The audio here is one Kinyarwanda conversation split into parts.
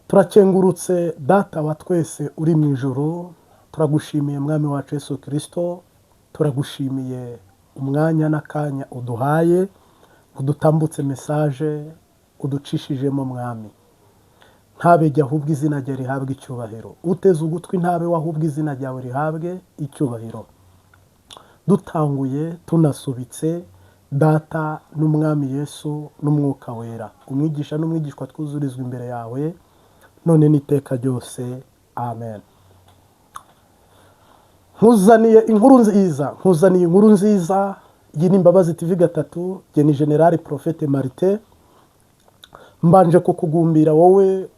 turakengurutse data wa twese uri mu ijoro, turagushimiye mwami wacu Yesu Kristo, turagushimiye umwanya n'akanya uduhaye, udutambutse message uducishijemo mwami. Ntabe jya ahubwo izina ryawe rihabwe icyubahiro, uteze ugutwi ntabe wahubwo izina ryawe rihabwe icyubahiro. Dutanguye tunasubitse data n'umwami Yesu n'umwuka wera, umwigisha n'umwigishwa twuzurizwa imbere yawe none n'iteka ryose, amen. Nkuzaniye inkuru nziza iyi ni Imbabazi TV gatatu, jye ni General Prophète Martin. Mbanje kukugumbira wowe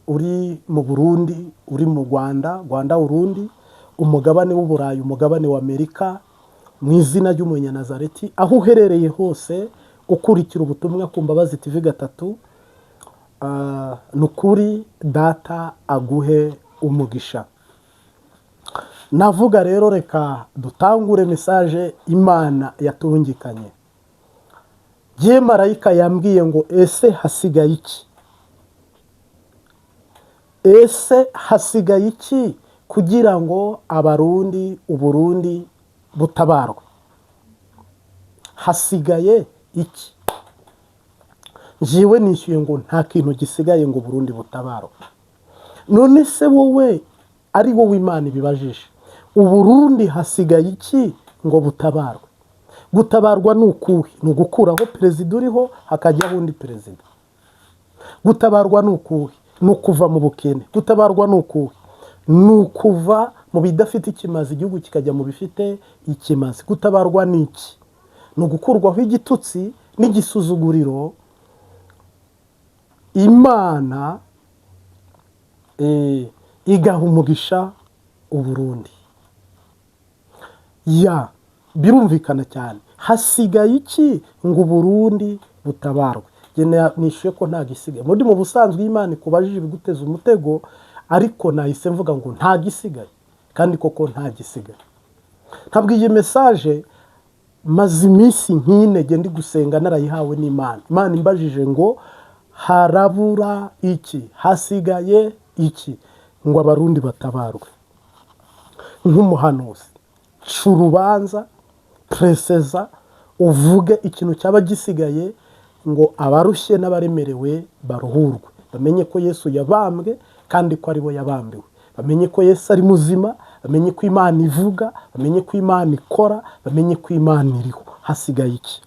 uri mu Burundi, uri mu Rwanda, Burundi, umugabane w'Uburayi, umugabane wa Amerika, mu izina ry'Umunyanazareti, aho uherereye hose ukurikira ubutumwa ku Imbabazi TV gatatu, nukuri data aguhe umugisha. Navuga rero reka dutangure message Imana yatungikanye. Jye marayika yambwiye ngo ese hasigaye iki? Ese hasigaye iki kugira ngo abarundi Uburundi butabarwe? Hasigaye iki? Jiwe nishyuye ngo nta kintu gisigaye ngo Burundi butabarwe. None se wowe ari wowe Imana ibibajije, Uburundi hasigaye iki ngo butabarwe? Gutabarwa nukuhe? Nugukuraho perezida uriho hakajyaho undi perezida. Gutabarwa nukuhe? Nukuva mu bukene. Gutabarwa nukuhe? Nukuva mu bidafite ikimazi igihugu kikajya mu bifite ikimazi. Gutabarwa niki? Nugukurwaho igitutsi n'igisuzuguriro Imana igaha umugisha Uburundi. Ya birumvikana cyane. Hasigaye iki ngo Burundi butabarwe? Jye nishuye ko nta gisigaye. Muri mu busanzwe Imana ikubajije biguteza umutego, ariko nahise mvuga ngo nta gisigaye, kandi koko nta gisigaye. Ntabwiye message maze iminsi nk'ine ndi gusenga narayihawe n'Imana. Imana imbajije ngo harabura iki? Hasigaye iki ngo abarundi batabarwe? Nk'umuhanuzi curubanza preseza uvuge ikintu cyaba gisigaye ngo abarushye n'abaremerewe baruhurwe, bamenye ko Yesu yabambwe kandi ko ari bo yabambiwe, bamenye ko Yesu ari muzima, bamenye ko Imana ivuga, bamenye ko Imana ikora, bamenye ko Imana iriho. Hasigaye iki?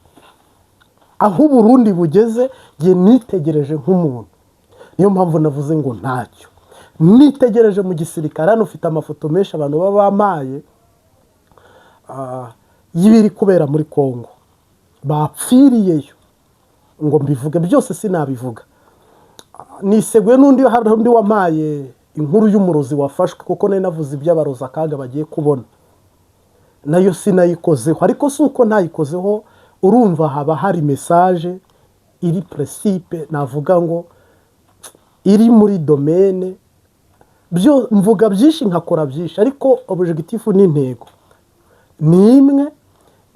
Aho Burundi bugeze jye nitegereje nk'umuntu, niyo mpamvu navuze ngo ntacyo. Nitegereje mu gisirikare, hano ufite amafoto menshi abantu baba bamaye y'ibiri kubera muri Kongo, bapfiriyeyo ngo mbivuge byose sinabivuga. Niseguye n'undi, hari undi wamaye inkuru y'umurozi wafashwe, kuko nari navuze iby'abarozi akaga bagiye kubona, nayo sinayikozeho. Ariko si uko ntayikozeho, urumva haba hari message iri principe, navuga ngo iri muri domaine. Byo mvuga byinshi nkakora byinshi, ariko objectif n'intego ni imwe,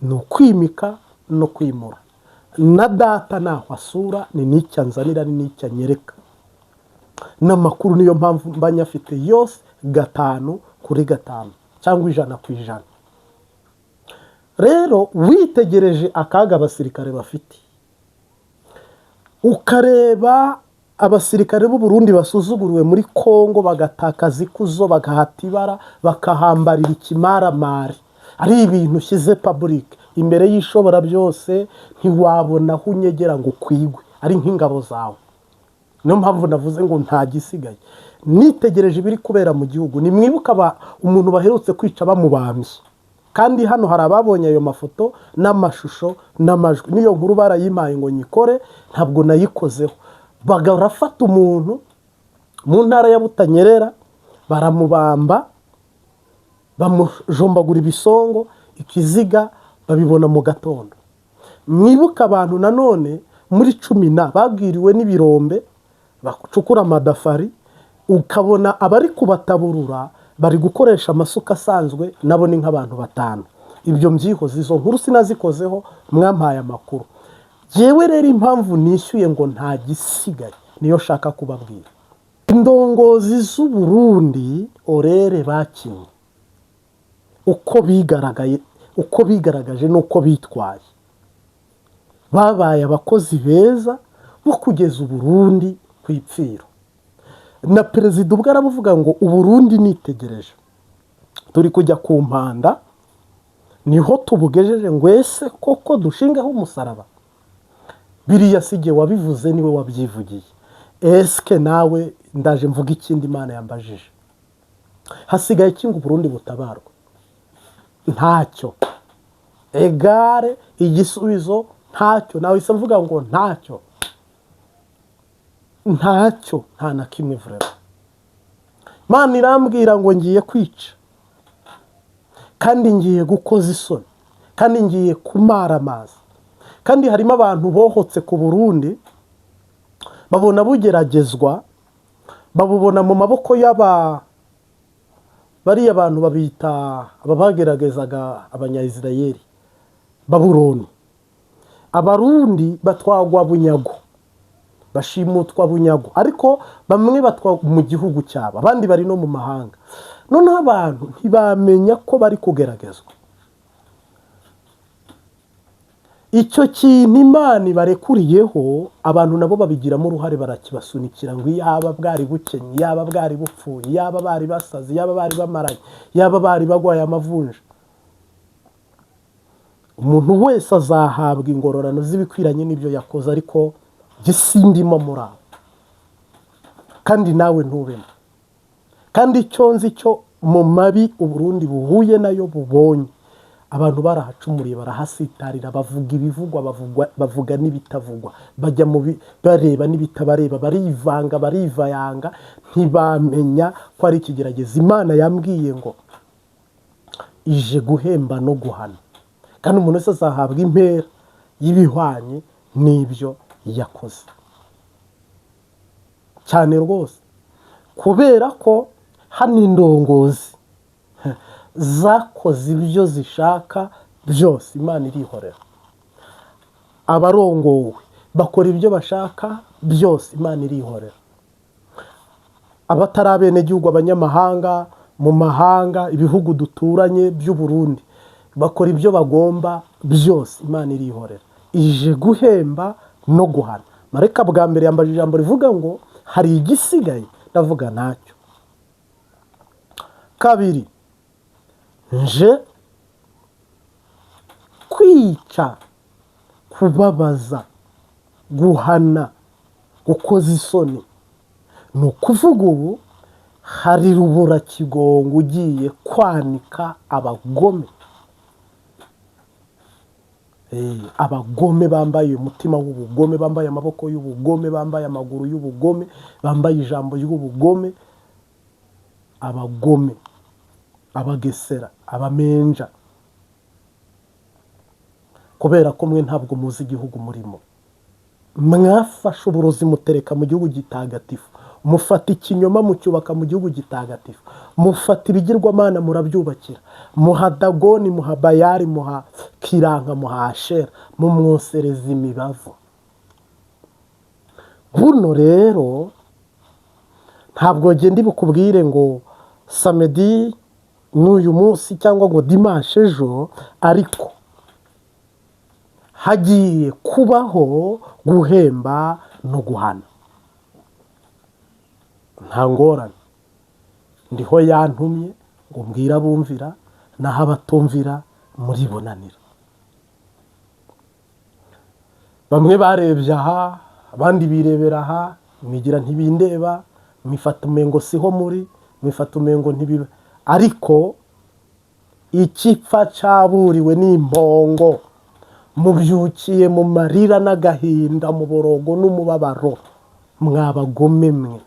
no kwimika no kwimura. Na data naho asura ni nicyanzanira, ni nicyanyereka. N'amakuru niyo mpamvu mbanya afite yose 5/5 cyangwa 100%. Rero witegereje akaga abasirikare bafite, ukareba abasirikare b'u Burundi basuzuguriwe muri Kongo, bagatakaza ikuzo, bagahatibara, bakahambarira ikimaramari, ari ibintu ushyize public imbere y'ishobora byose, ntiwabona aho unyegera ngo kwigwe, ari nk'ingabo zawe. Niyo mpamvu navuze ngo nta gisigaye. Nitegereje ibiri kubera mu gihugu, nimwibuka umuntu baherutse kwica bamubambye, kandi hano hari ababonye ayo mafoto n'amashusho n'amajwi. Niyo nkuru barayimpaye ngo nyikore, ntabwo nayikozeho. Bagarafata umuntu mu ntara ya Butanyerera, baramubamba, bamujombagura ibisongo, ikiziga babibona mu gatondo. Mwibuka abantu nanone muri 10 babwiriwe n'ibirombe bacukura amadafari, ukabona abari kubataburura bari gukoresha amasuka asanzwe, nabo ni nk'abantu 5. Ibyo mbyihoze, izo nkuru sinazikozeho, mwampaye amakuru. Jewe rero impamvu nishyuye ngo nta gisigaye niyo shaka kubabwira. indongozi z'u Burundi orere bakinnye uko bigaragaje n'uko bitwaye, babaye abakozi beza bo kugeza u Burundi ku ipfiro. Na perezida ubwo aravuga ngo u Burundi nitegereje turi kujya ku mpanda, niho tubugejeje ngo ese koko dushingaho umusaraba. Biriya sige wabivuze niwe wabyivugiye. Eske nawe ndaje mvuga ikindi Imana yambajije, hasigaye kinga Burundi butabarwa? Ntacyo. Egare igisubizo ntacyo. Nawe isa mvuga ngo ntacyo, nta na kimwe vrema. Imana irambwira ngo ngiye kwica, kandi ngiye gukoza isoni, kandi ngiye kumara amazi. Kandi harimo abantu bohotse ku Burundi, babona bugeragezwa, babubona mu maboko bariya abantu babita ababageragezaga abanya-Israeli, Babuloni. Abarundi batwagwa bunyago, bashimutwa bunyago, ariko bamwe batwa mu gihugu cyabo, abandi bari no mu mahanga. Noneho abantu ntibamenya ko bari kugeragezwa. Icyo kintu Imana ibarekuriyeho, abantu nabo babigiramo uruhare, barakibasunikira ngo yaba bwari bukenye, yaba bwari bupfuye, yaba bari basazi, yaba bari bamaranye, yaba bari bagwaye amavunja. Umuntu wese azahabwa ingororano z'ibikwiranye n'ibyo yakoze, ariko gisindimo muri abo, kandi nawe ntubemo. Kandi icyo nzi cyo mu mabi u Burundi buhuye nayo bubonye, abantu barahacumuriye, barahasitarira, bavuga ibivugwa, bavuga n'ibitavugwa, bajya bareba n'ibitabareba, barivanga, barivayanga, ntibamenya ko ari ikigerageza. Imana yambwiye ngo ije guhemba no guhana, kandi umuntu wese azahabwa impera y'ibihwanye n'ibyo yakoze. Cyane rwose, kubera ko hano indongozi zakoze ibyo zishaka byose, Imana irihorera. Abarongowe bakora ibyo bashaka byose, Imana irihorera. Abatari abenegihugu, abanyamahanga, mu mahanga, ibihugu duturanye by'u Burundi, bakora ibyo bagomba byose, Imana irihorera. Ije guhemba no guhana. Mareka bwa mbere yambaje ijambo rivuga ngo hari igisigaye, ndavuga ntacyo. Kabiri, nje kwica, kubabaza, guhana, gukoza isoni. Ni ukuvuga ubu hari ruburakigongo ugiye kwanika abagome. Abagome bambaye umutima w'ubugome, bambaye amaboko y'ubugome, bambaye amaguru y'ubugome, bambaye ijambo y'ubugome. Abagome, abagesera, abamenja, kubera ko mwe ntabwo muzi igihugu murimo. Mwafashe uburozi mutereka mu gihugu gitagatifu, mufata ikinyoma mucyubaka mu gihugu gitagatifu, mufata ibigirwamana murabyubakira, muha Dagoni, muha Bayari, muha Kiranka, muha Ashera, mumwosereza imibavu. Buno rero ntabwo genda bukubwire ngo samedi n'uyu munsi cyangwa ngo dimanche ejo, ariko hagiye kubaho guhemba no guhana. Nta ngorane, ndiho yantumye ngo mbwira bumvira, naho abatumvira muri bonanira. Bamwe barebye aha, abandi birebera aha, mwigira ntibindeba, mwifata umengo siho muri, mwifata umengo ntibibe. Ariko ikipfa caburiwe n'imbongo, mubyukiye mu marira n'agahinda, mu borogo n'umubabaro. Mwabagome mwe,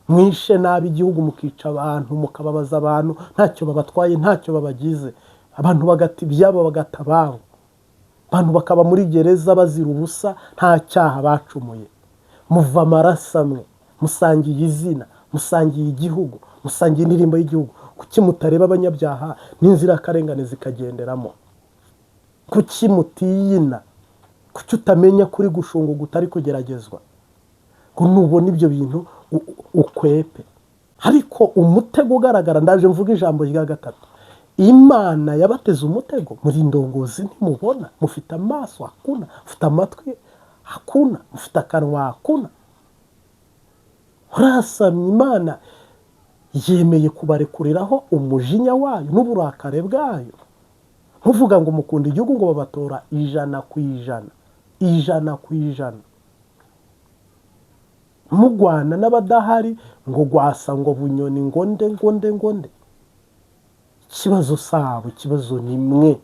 mwishe nabi igihugu, mukica abantu, mukababaza abantu, ntacyo babatwaye, ntacyo babagize. Abantu bagata ibyabo, bagata ababo. Abantu bakaba muri gereza bazira ubusa, nta cyaha bacumuye. Muva amaraso amwe, musangiye izina, musangiye igihugu, musangiye indirimbo y'igihugu. Kuki mutareba abanyabyaha n'inzirakarengane zikagenderamo? Kuki mutiyina? Kuki utamenya kuri gushunguka utari kugeragezwa? Ngo nubona ibyo bintu ukwepe. Ariko umutego ugaragara, ndaje mvuga ijambo rya gatatu, Imana yabateze umutego. Muri ndongozi ntimubona, mufite amaso hakuna, mufite amatwi hakuna, mufite akanwa hakuna. Urasamye, Imana yemeye kubarekuriraho umujinya wayo n'uburakare bwayo. Ntuvuga ngo mukunda igihugu ngo babatora 100%, 100%. Mugwana n'abadahari ngo gwasa ngo bunyoni ngonde. Ikibazo sabo, ikibazo nimwe.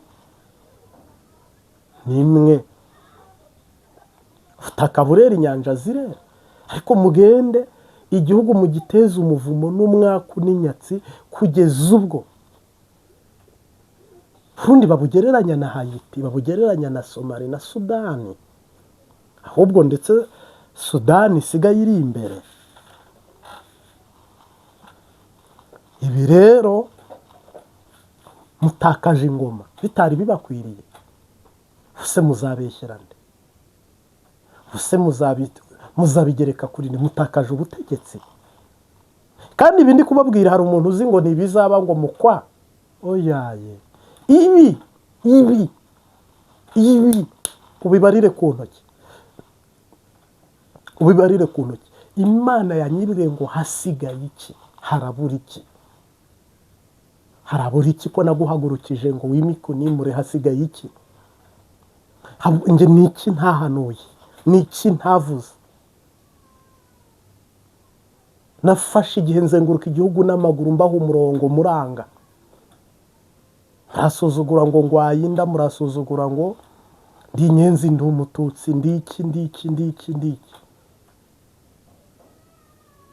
Ubutaka burera, inyanja zirera, ariko mugende igihugu mugiteza umuvumo n'umwaku n'inyatsi kugeza ubwo Burundi babugereranya na Haiti, babugereranya na Somali na Sudani, ahubwo ndetse Sudani isigaye iri imbere. Ibi rero mutakaje ingoma bitari bibakwiriye. Use muzabeshyerane, use muzabigereka kuri ni mutakaje ubutegetsi. Kandi ibindi kubabwira, hari umuntu uzi ngo ntibizaba ngo mukwa oyaye. Ibi ubibarire ku ntoki, Imana yanyirire ngo hasigaye iki, harabura iki ko naguhagurukije ngo wimike unimure, hasigaye iki? Nge niki ntahanuye, niki ntavuze? Nafashe igihe nzenguruka igihugu n'amaguru mbaho umurongo muranga. Murasuzugura ngo ngwayinda, murasuzugura ngo ndi inyenzi, ndi umututsi, ndiki.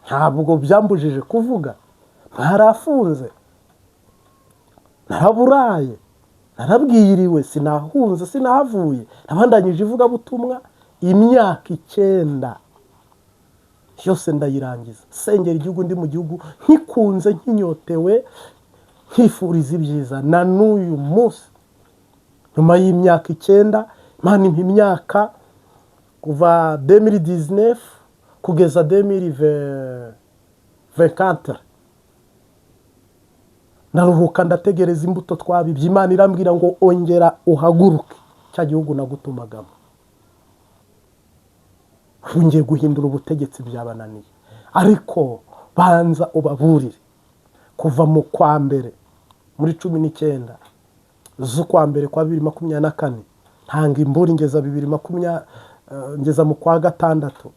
Ntabwo byambujije kuvuga. Ntarafunze, naraburaye, narabwiriwe, sinahunze, sinahavuye. Nabandanyije ivugabutumwa imyaka 9 yose ndayirangiza, sengera igihugu, ndi mu gihugu nkikunze, nkinyotewe, nkifuriza ibyiza. Na n'uyu munsi nyuma y'imyaka 9, Imana impa imyaka kuva 2019 kugeza 2024, naruhuka ndategereza imbuto twabibye. Imana irambwira ngo ongera uhaguruke, cya gihugu nagutumagamo. Ngiye guhindura ubutegetsi byabananiye, ariko banza ubaburire. Kuva mu kwa mbere muri 19 z'ukwa mbere kwa 2024 ntanga imburi, ngeza 2020, ngeza mu kwa gatandatu.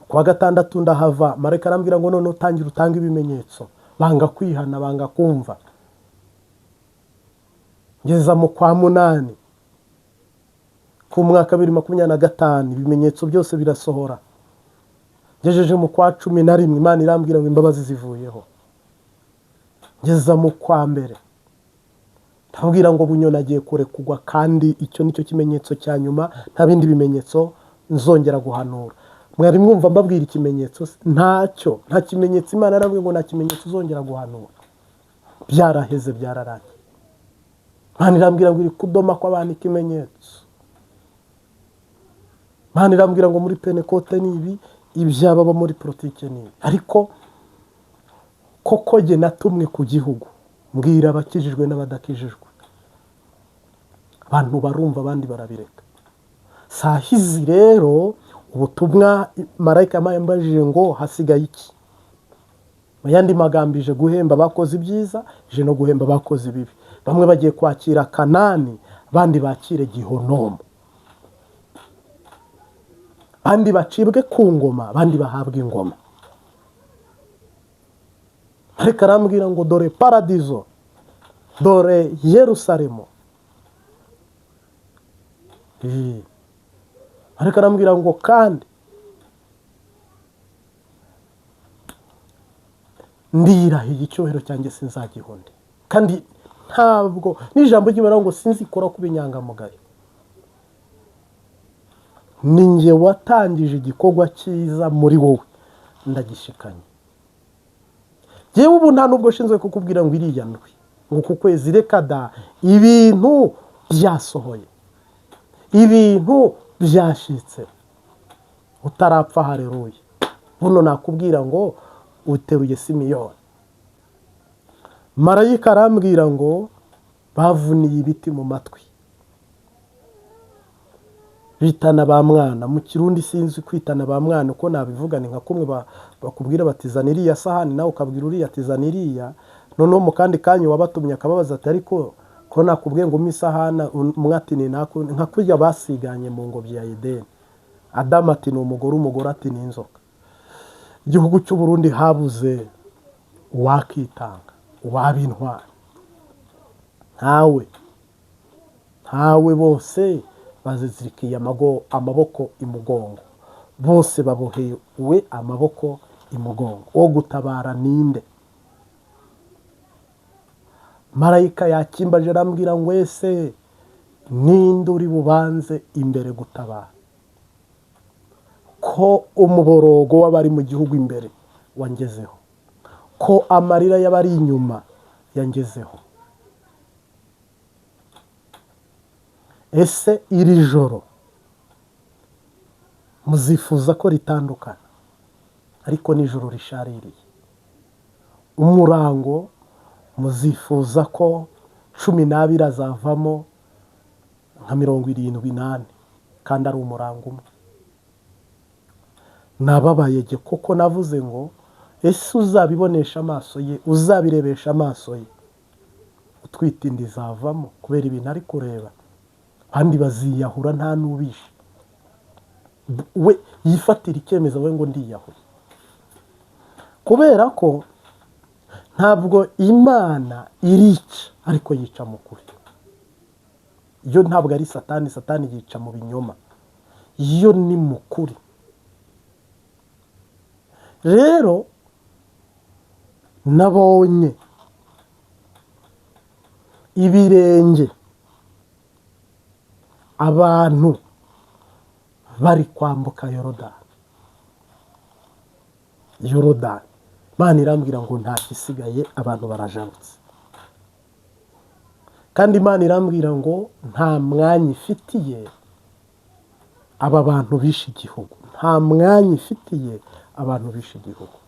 Kwa gatandatu ndahava, mareka arambwira ngo none utangira utanga ibimenyetso. Banga kwihana, banga kumva. Ngeza mu kwa 8 ku mwaka 2025 ibimenyetso byose birasohora. Ngejeje mu kwa 11 Imana irambwira ngo imbabazi zivuyeho. Ngeza mu kwa mbere ndabwira ngo bunyoni agiye kurekugwa, kandi icyo nicyo kimenyetso cya nyuma, nta bindi bimenyetso nzongera guhanura. Mwari mwumva mbabwira ikimenyetso? Ntacyo, nta kimenyetso. Imana yarambwiye ngo nta kimenyetso uzongera guhanura. Byaraheze, byararangiye. Imana irambwira ngo iri kudoma kw'abantu ikimenyetso. Imana irambwira ngo muri Pentecote nibi, ibyababa muri politike nibi. Ariko koko jye natumwe ku gihugu mbwira abakijijwe n'abadakijijwe. Abantu barumva, abandi barabireka. Sahizi rero ubutumwa marayika yambajije ngo hasigaye iki. Mu yandi magambo ije guhemba bakoze ibyiza, ije no guhemba bakoze ibibi. Bamwe bagiye kwakira Kanani, abandi bakire Gihonomo. Abandi bacibwe ku ngoma, abandi bahabwe ingoma. Ariko arambwira ngo dore paradizo, dore Yerusalemu. Ariko arambwira ngo kandi ndirahiye icyubahiro cyanjye sinzagihonde. Kandi ntabwo n'ijambo ry'Imana ngo sinzikora kuba inyangamugayo. Ninjye watangije igikorwa cyiza muri wowe, ndagishikanye. Yewe ubu nta nubwo shinzwe kukubwira ngo iriya ndwi ngo ku kwezi reka da, ibintu byasohoye, ibintu byashitse. Utarapfa, haleluya. buno nakubwira ngo uteruye Simiyoni. Marayika arambwira ngo bavuniye ibiti mu matwi, bitana ba mwana. Mu Kirundi sinzi kwitana ba mwana uko nabivuga, ni nka kumwe bakubwira bati zana iriya sahani nawe ukabwira uriya ati zana iriya, noneho mu kandi kanya wabatumye akababaza ati ariko ko nakubwiye ngo isahana, umwe ati ni nako, nka kurya basiganye mu ngobyi ya Edeni. Adamu ati ni umugore, umugore ati ni inzoka. Igihugu cy'u Burundi habuze uwakitanga, uwaba intwari. Ntawe, bose bazizirikiye amaboko imugongo, bose babohewe amaboko imugongo. Wo gutabara ninde? Marayika yakimbaje arambwira ngo ese ninde uri bubanze imbere gutabara? Ko umuborogo w'abari mu gihugu imbere wangezeho, ko amarira y'abari inyuma yangezeho. Ese iri joro muzifuza ko ritandukana, ariko nijoro rishaririye. Umurango muzifuza ko 12 azavamo nka 78 kandi ari umurango umwe. Nababaye koko navuze ngo ese uzabibonesha amaso ye, uzabirebesha amaso ye, utwite inda izavamo kubera ibintu ari kureba, kandi baziyahura nta n'ubishe. We yifatira icyemezo we ngo ndiyahuye, kubera ko ntabwo Imana irica ariko yica mu kuri. Iyo ntabwo ari Satani, Satani yica mu binyoma, iyo ni mu kuri. Rero nabonye ibirenge abantu bari kwambuka Yorodani. Imana irambwira ngo nta gisigaye, abantu barajabutse. Kandi Imana irambwira ngo nta mwanya ifitiye aba bantu bishe igihugu, nta mwanya ifitiye abantu bishe igihugu,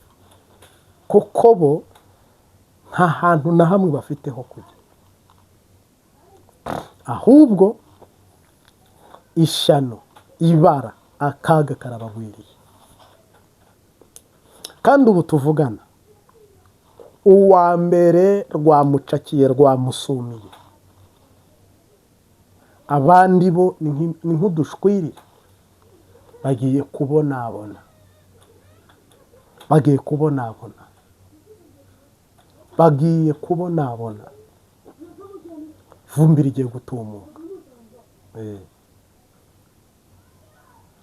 kuko bo nta hantu na hamwe bafite ho kujya, ahubwo ishyano, ibara, akaga karabagwiriye. Kandi ubu tuvugana, uwa mbere rwamucakiye, rwamusumiye, abandi bo ni nk'udushwiri bagiye kubonabona, vumbi rigiye gutumuka.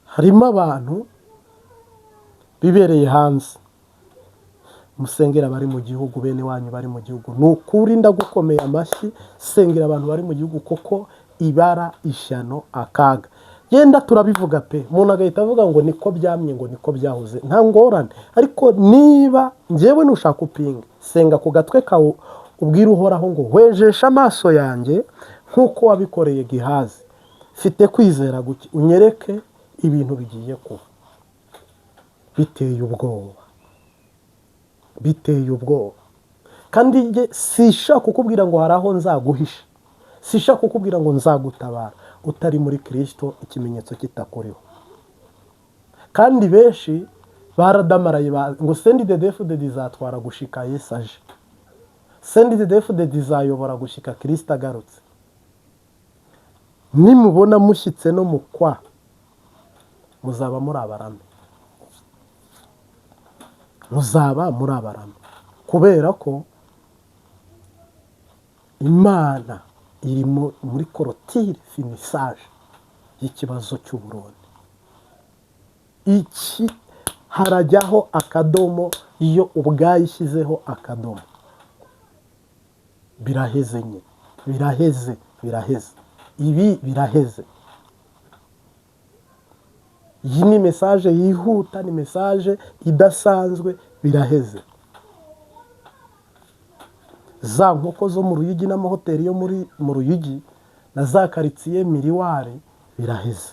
Harimo abantu bibereye hanze, musengera bari mu gihugu, bene wanyu bari mu gihugu. Ni ukuri ndagukomeye amashyi, sengera abantu bari mu gihugu, kuko ibara, ishyano, akaga. Yenda turabivuga pe, umuntu agahita avuga ngo niko byamye, ngo niko byahoze, nta ngorane. Ariko niba njyewe nushaka upinga, senga ku gatwe kawe, ubwire Uhoraho ngo hwejesha amaso yanjye nk'uko wabikoreye Gihazi. Mfite kwizera guke, unyereke ibintu bigiye kuba. Biteye ubwoba. Kandi njye sishaka kukubwira ngo haraho nzaguhisha, sishaka kukubwira ngo nzagutabara utari muri Kristo, ikimenyetso kitakuriho. Kandi benshi baradamaraye ngo CNDD-FDD izatwara gushika Yesu aje, CNDD-FDD izayobora gushika Kristo agarutse. Nimubona mushyitse no mukwa, muzaba muri abarame, kubera ko Imana iri muri korotire finisage y'ikibazo cy'u Burundi. Iki harajyaho akadomo, iyo ubwayishyizeho akadomo biraheze nye, biraheze, ibi biraheze. Iyi ni message yihuta, ni message idasanzwe, biraheze. Za nkoko zo mu Ruyigi n'amahoteli yo mu Ruyigi na za karitsiye Miriwari biraheze.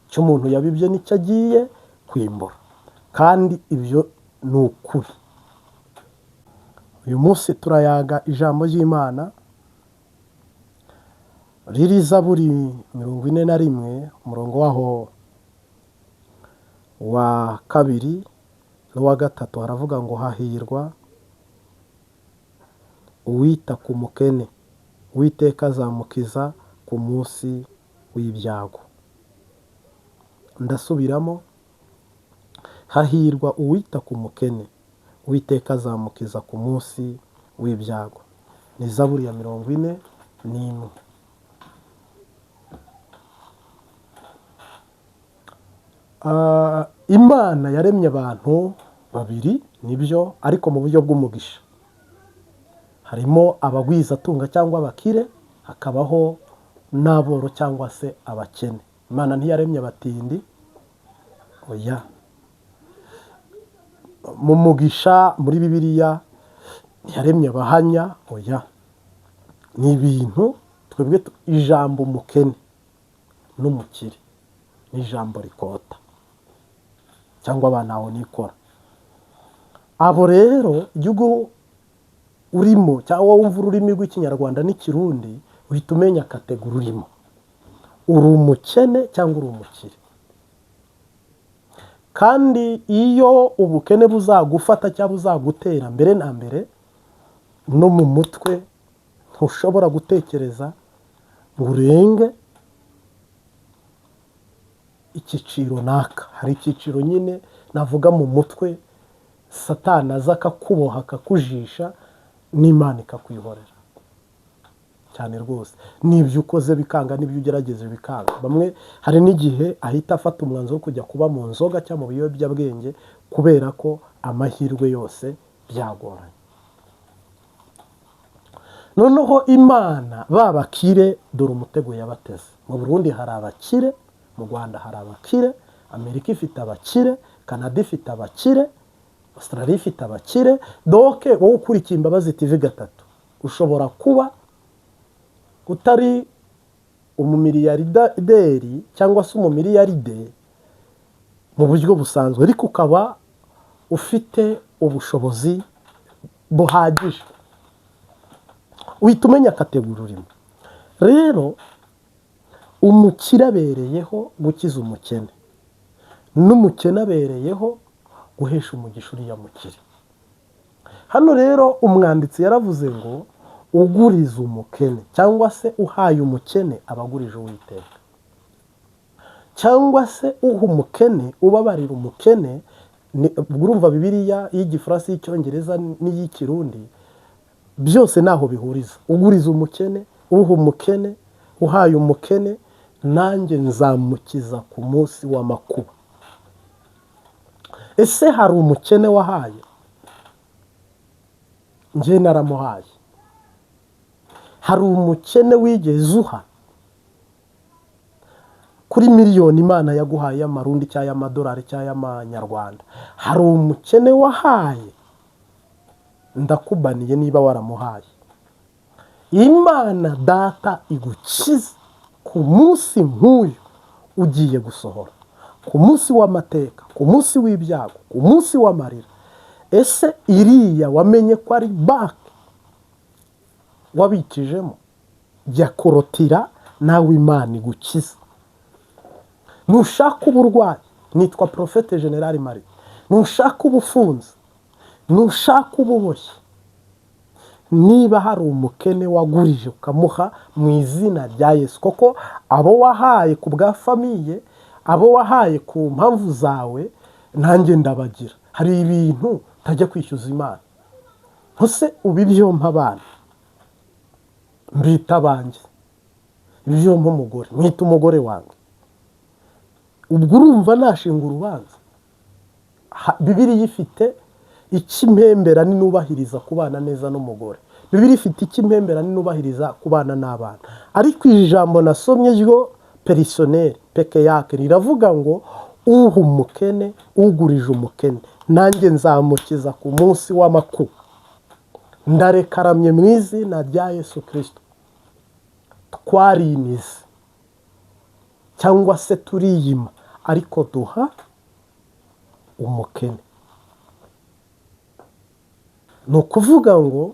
Icyo umuntu yabibye nicyo agiye kwimbura, kandi ibyo ni ukuri. Uyu munsi turayaga ijambo ry'Imana riri Zaburi 41 umurongo waho wa 2 n'uwa 3 haravuga ngo hahirwa uwita ku mukene, Uwiteka azamukiza ku munsi w'ibyago. Ndasubiramo, hahirwa uwita ku mukene, Uwiteka azamukiza ku munsi w'ibyago. Ni Zaburi ya 41. Imana yaremye abantu babiri nibyo, ariko mu buryo bw'umugisha. Harimo abagwizatunga cyangwa abakire, hakabaho n'aboro cyangwa se abakene. Imana ntiyaremye abatindi, oya. Mu mugisha muri Bibiliya ntiyaremye abahanya, oya. Ni ibintu twebwe ijambo umukene n'umukire ni ijambo rikota, cyangwa abana aho nikora. Abo rero igihugu urimo cyangwa wumva ururimi rw'Ikinyarwanda n'Ikirundi uhita umenya kategori urimo. Uri umukene cyangwa uri umukire. Kandi iyo ubukene buzagufata cyangwa buzagutera, mbere na mbere no mu mutwe ntushobora gutekereza ngo urenge icyiciro naka. Hari icyiciro nyine navuga mu mutwe Satani aza akakuboha akakujisha, n'Imana ikakwihorera cyane rwose. N'ibyo ukoze bikanga, n'ibyo ugerageje bikanga. Bamwe hari n'igihe ahita afata umwanzuro wo kujya kuba mu nzoga cyangwa mu biyobyabwenge kubera ko amahirwe yose byagoranye. Noneho Imana babakire dore umutego yabateze. Mu Burundi hari abakire, mu Rwanda hari abakire, Amerika ifite abakire, Canada ifite abakire, Australia ifite abakire. Doke wowe ukurikiye Imbabazi TV 3 ushobora kuba utari umumiliyarderi cyangwa se umumiliyaride mu buryo busanzwe, ariko ukaba ufite ubushobozi buhagije. Uhita umenya kategori urimo. Rero umukire abereyeho gukiza umukene, n'umukene abereyeho guhesha umugisha uriya mukire. Hano rero umwanditsi yaravuze ngo uguriza umukene cyangwa se uhaye umukene abagurije Uwiteka, cyangwa se uha umukene ubabarira umukene. Urumva Bibiliya y'Igifaransa, y'Icyongereza n'iy'Ikirundi byose naho bihuriza. Uguriza umukene, uha umukene, uhaye umukene, nanjye nzamukiza ku munsi w'amakuba. Ese hari umukene wahaye? Njye naramuhaye. Hari umukene wigeze uha? Kuri miliyoni Imana yaguhaye y'amarundi cyangwa y'amadolari cyangwa y'amanyarwanda, hari umukene wahaye? Ndakubaniye niba waramuhaye. Imana Data igukiza ku munsi nk'uyu ugiye gusohora, ku munsi w'amateka, ku munsi w'ibyago, ku munsi w'amarira. Ese iriya wamenye ko ari banki wabikijemo? Jya korotira nawe Imana igukiza. Nushaka uburwayi, nitwa Prophète General Marie. Nushaka ubufunzi, nushaka ububoshye, niba hari umukene wagurije ukamuha mu izina rya Yesu, koko abo wahaye ku bwa famiye, abo wahaye ku mpamvu zawe, nanjye ndabagira. Hari ibintu ntajya kwishyuza Imana. Ntose ubibyompa abana mbita abanjye, ibyompa umugore mwita umugore wanjye. Ubwo urumva nashinga urubanza? Bibiliya ifite ikimpembera n'inubahiriza kubana neza n'umugore. Bibiliya ifite ikimpembera n'inubahiriza kubana n'abana. Ariko ijambo nasomye ryo personnel peke yake riravuga ngo uha umukene, ugurije umukene, nanjye nzamukiza ku munsi w'amakuba. Ndarekaramye mu izina rya Yesu Kristo. Twarimize cyangwa se turiyima, ariko duha umukene. ni ukuvuga ngo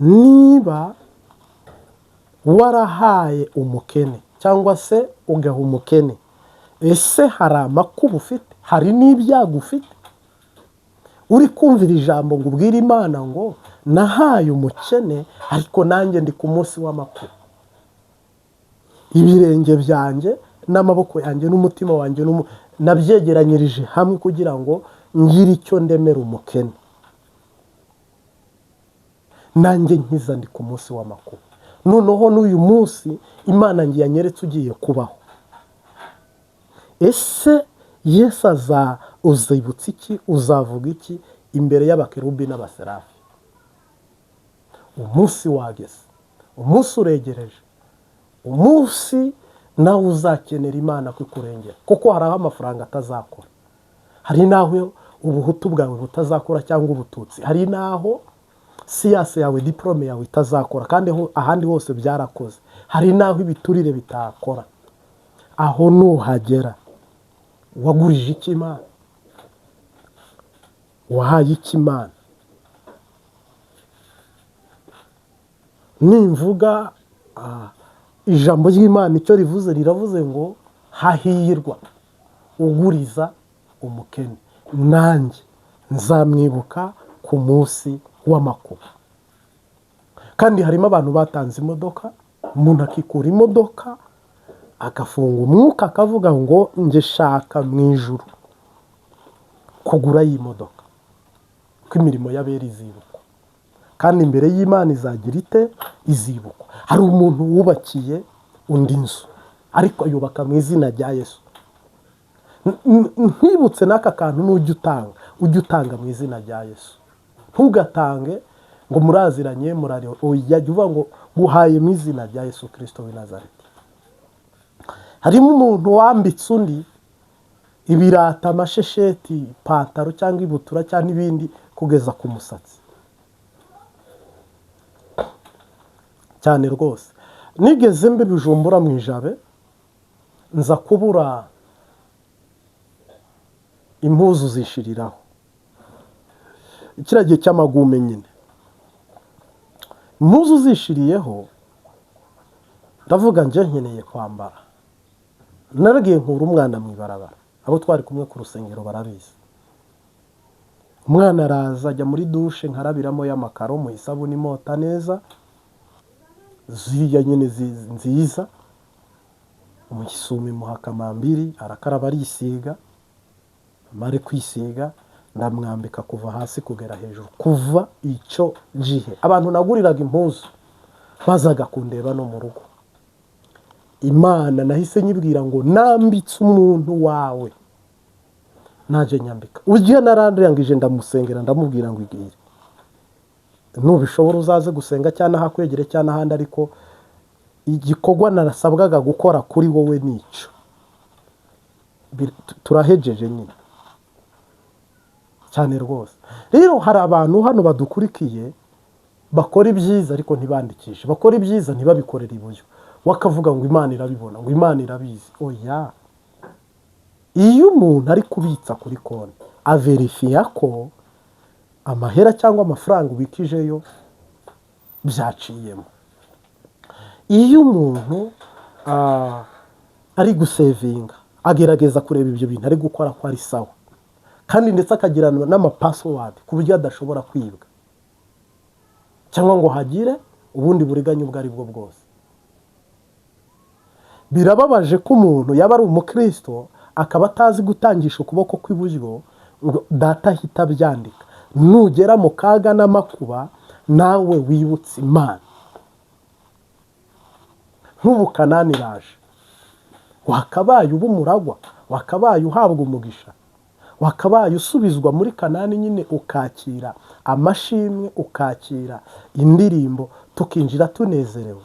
niba warahaye umukene cyangwa se ugaha umukene, ese hari amakuba ufite, hari n'ibyago ufite? uri kumvira ijambo ngo ubwire Imana ngo nahaye umukene ariko nanjye ndi ku munsi w'amakuba, ibirenge byanjye n'amaboko yanjye n'umutima wanjye nabyegeranyirije hamwe kugira ngo ngire icyo ndemera umukene, nanjye nkiza ndi ku munsi w'amakuba. noneho n'uyu munsi Imana ngiye yanyeretse ugiye kubaho. ese Yesu uzibutsa iki, uzavuga iki imbere y'abakerubi n'abaserafi? umunsi wageze, umunsi uregereje, umunsi nawe uzakenera Imana kukurengera, kuko hari aho amafaranga atazakora, hari n'aho ubuhutu bwawe butazakora cyangwa ubututsi, hari n'aho siyanse yawe, diporome yawe itazakora, kandi ahandi hose byarakoze, hari n'aho ibiturire bitakora. aho nuhagera wagurije iki Imana? wahaye iki Imana? nimvuga ijambo ry'Imana icyo rivuze, riravuze ngo hahirwa uguriza umukene, nanjye nzamwibuka ku munsi w'amakuba. kandi harimo abantu batanze imodoka, umuntu akikura imodoka agafunga umwuka akavuga ngo njye shaka mu ijuru kugura iyi modoka, ko imirimo y'abera izibukwa, kandi imbere y'Imana izagira ite? izibukwa. hari umuntu wubakiye undi nzu ariko yubaka mu izina rya Yesu. ntibutse n'aka kantu n'ujya utanga mu izina rya Yesu. ntugatange ngo muraziranye murare, ujya uvuga ngo guhaye mu izina rya Yesu Kristo w'i Nazareti. harimo umuntu wambitse undi ibirata, amashesheti, ipantaro cyangwa ibutura cyangwa ibindi kugeza ku musatsi cyane rwose. nigeze mbe Bujumbura mu Ijabe, nza kubura impuzu zishiriraho, kiriya gihe cy'amagume nyine, impuzu zishiriyeho, ndavuga njye nkeneye kwambara. naragiye nkura umwana mu ibarabara, abo twari kumwe ku rusengero barabizi. umwana araza ajya muri dushe nkarabiramo y'amakaro mu isabune imota neza, ziriya nyine nziza, umuyisume muha kamambiri, arakaraba arisiga, amare kwisiga ndamwambika kuva hasi kugera hejuru. kuva icyo gihe abantu naguriraga impuzu bazaga kundeba no mu rugo. Imana nahise nyibwira ngo nambitse umuntu wawe naje nyambika. ugiye narandangije ndamusengera, ndamubwira ngo igire nubishobora uzaze gusenga cyane hakwegere cyane ahandi, ariko igikorwa narasabwaga gukora kuri wowe nico. turahejeje nyine cyane rwose. rero hari abantu hano badukurikiye bakora ibyiza ariko ntibandikishe, bakora ibyiza ntibabikorere iburyo, wakavuga ngo Imana irabibona, ngo Imana irabizi. oya, iyo umuntu ari kubitsa kuri konti averifiya ko amahera cyangwa amafaranga ubikijeyo byaciyemo. iyo umuntu ari gusevinga agerageza kureba ibyo bintu ari gukora ko ari sawa, kandi ndetse akagira n'amapasiwadi ku buryo adashobora kwibwa cyangwa ngo hagire ubundi buriganya ubwo ari bwo bwose. birababaje ko umuntu yaba ari umukristo akaba atazi gutangisha ukuboko kw'iburyo ngo data ahita abyandika. nugera mu kaga n'amakuba nawe wibutse Imana. nk'ubu Kanani iraje, wakabaye uba umuragwa, wakabaye uhabwa umugisha, wakabaye usubizwa muri Kanani nyine, ukakira amashimwe, ukakira indirimbo, tukinjira tunezerewe.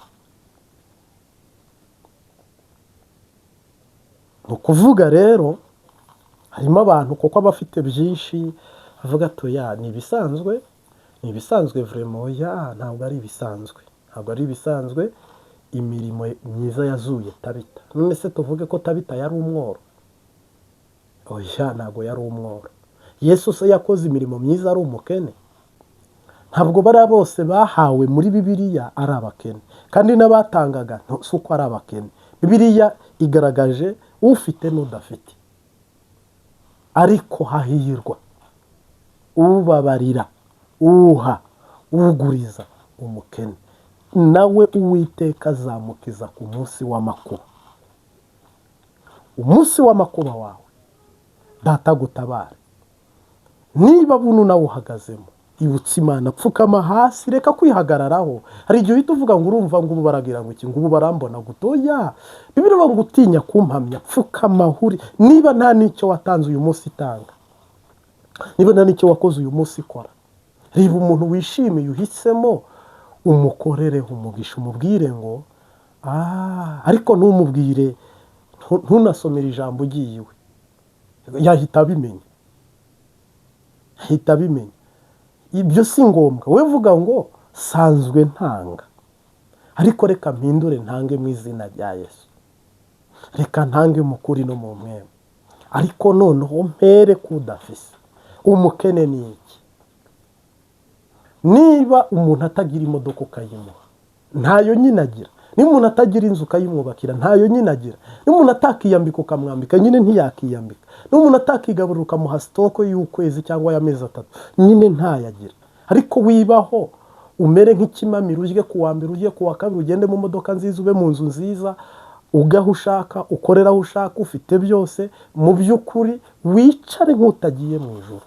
ni ukuvuga rero harimo abantu kuko aba afite byinshi avuga atoya ni ibisanzwe vraiment. ya ntabwo ari ibisanzwe, ntabwo ari ibisanzwe. imirimo myiza yazuye Tabita. none se tuvuge ko Tabita yari umworo? oya, ntabwo yari umworo. Yesu se yakoze imirimo myiza ari umukene? Ntabwo bariya bose bahawe muri Bibiliya ari abakene, kandi n'abatangaga si uko ari abakene. Bibiliya igaragaje ufite n'udafite, ariko hahirwa ubabarira, uha, uguriza umukene, nawe Uwiteka azamukiza ku munsi w'amakuba. Umunsi w'amakuba wawe Data agutabare. Niba buno nawe uhagazemo, ibutse Imana, pfukama hasi, reka kwihagararaho. Hari igihe uhita uvuga ngo urumva ngo ubu baragira ngo iki, ngo ubu barambona gutoya. Bibiliya ivuga ngo utinya kumpamya, pfukama huri. Niba nta n'icyo watanze uyu munsi itanga, niba nta n'icyo wakoze uyu munsi ikora, reba umuntu wishimiye uhisemo, umukorereho umugisha, umubwire ngo ariko ntumubwire, ntunasomere ijambo ugiye iwe, yahita abimenya, yahita abimenya. Ibyo si ngombwa. We vuga ngo sanzwe ntanga, ariko reka mpindure ntange mu izina rya Yesu, reka ntange mu kuri no mu mwema, ariko noneho mpere kudafise. Umukene ni iki? Niba umuntu atagira imodoka ukayimuha, ntayo nyine agira. Niba umuntu atagira inzu ukayimwubakira, ntayo nyine agira. Niba umuntu atakiyambika ukamwambika, nyine ntiyakiyambika. Niba umuntu atakigaburira ukamuha sitoko y'ukwezi cyangwa y'amezi 3, nyine ntayagira. Ariko wibaho umere nk'ikimamiro, urye ku wa mbere, urye ku wa kabiri, ugende mu modoka nziza, ube mu nzu nziza, ugaho ushaka, ukorera aho ushaka, ufite byose, mu by'ukuri wicare nk'utagiye mu ijuru.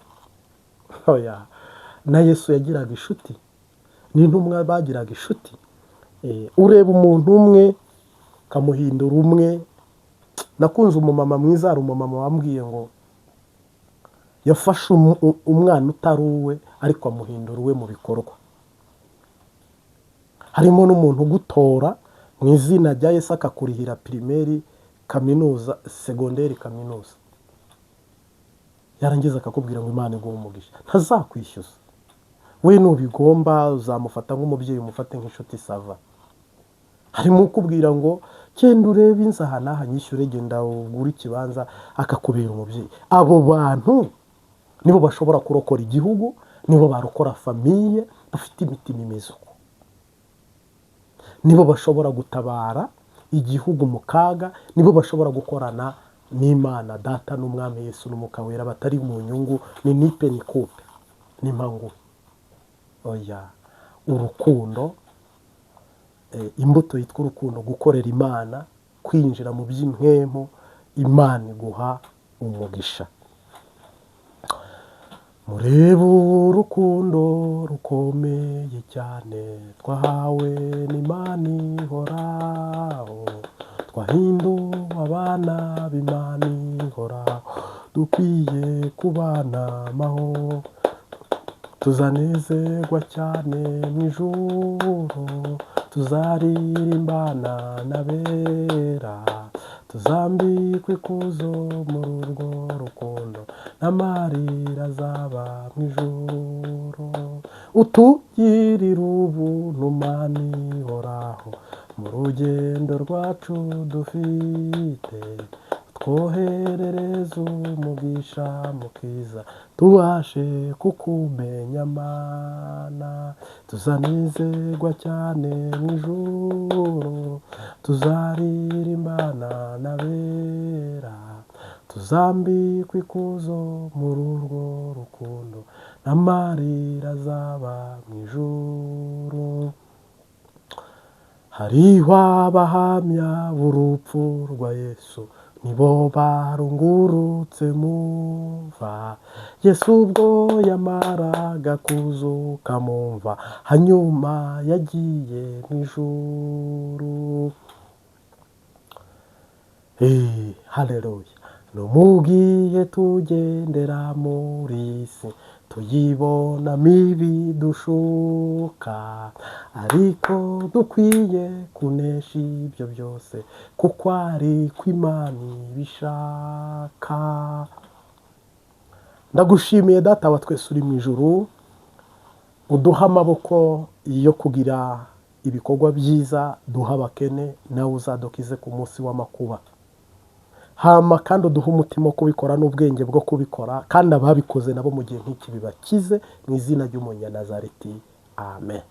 Oya, na Yesu yagiraga inshuti, n'intumwa bagiraga inshuti. Ureba umuntu umwe kamuhindura umwe. Nakunze umumama mwiza, hari umumama wambwiye ngo yafashe umwana utari uwe ariko amuhindura uwe mu bikorwa. Harimo n'umuntu ugutora mu izina rya Yesu akakurihira pirimeri, kaminuza, segonderi, kaminuza, yarangiza akakubwira ngo Imana iguhe umugisha, ntazakwishyuza. We nubigomba uzamufata nk'umubyeyi, umufate nk'inshuti, sava. Harimo ukubwira ngo genda urebe inzu aha n'aha nyishyure, genda ugure ikibanza, akakubera umubyeyi. Abo bantu nibo bashobora kurokora igihugu, nibo barokora famiye bafite imitima imeze uko, nibo bashobora gutabara igihugu mu kaga, nibo bashobora gukorana n'Imana Data n'Umwami Yesu n'Umwuka Wera, batari mu nyungu, ni nipe ni kupe, ni mpangu. Oya, urukundo, imbuto yitwa urukundo, gukorera Imana, kwinjira mu by'impwemu, Imana iguha umugisha. Murebe urukundo rukomeye cyane twahawe n'Imana ihoraho, twahinduwe abana b'Imana ihoraho, dukwiye kubana amahoro, tuzanezerwa cyane mu ijuru, tuzaririmbana n'abera, tuzambikwa ikuzo muri urwo rukundo, n'amarira azaba mu ijuru. Utugirira ubuntu Mana ihoraho, mu rugendo rwacu dufite, twoherereze umugisha mukiza, tubashe kukumenya Mana, tuzanezerwa cyane mu ijuru, tuzaririmbana n'abera, tuzambikwa ikuzo muri urwo rukundo, n'amarira azaba mu ijuru. Hariho abahamya b'urupfu rwa Yesu, nibo barungurutse mumva, Yesu ubwo yamaraga kuzuka mumva, hanyuma yagiye mu ijuru. Haleluya. No mu gihe tugendera muri isi, tuyibona mibi dushuka, ariko dukwiye kunesha ibyo byose, kuko ari ko Imana ibishaka. Ndagushimiye Data wa twese uri mu ijuru, uduha amaboko yo kugira ibikorwa byiza, duha abakene, nawe uzadukize ku munsi w'amakuba. hama kandi uduhe umutima wo kubikora n'ubwenge bwo kubikora, kandi ababikoze nabo mu gihe nk'iki bibakize, mu izina ry'Umunyanazareti, amen.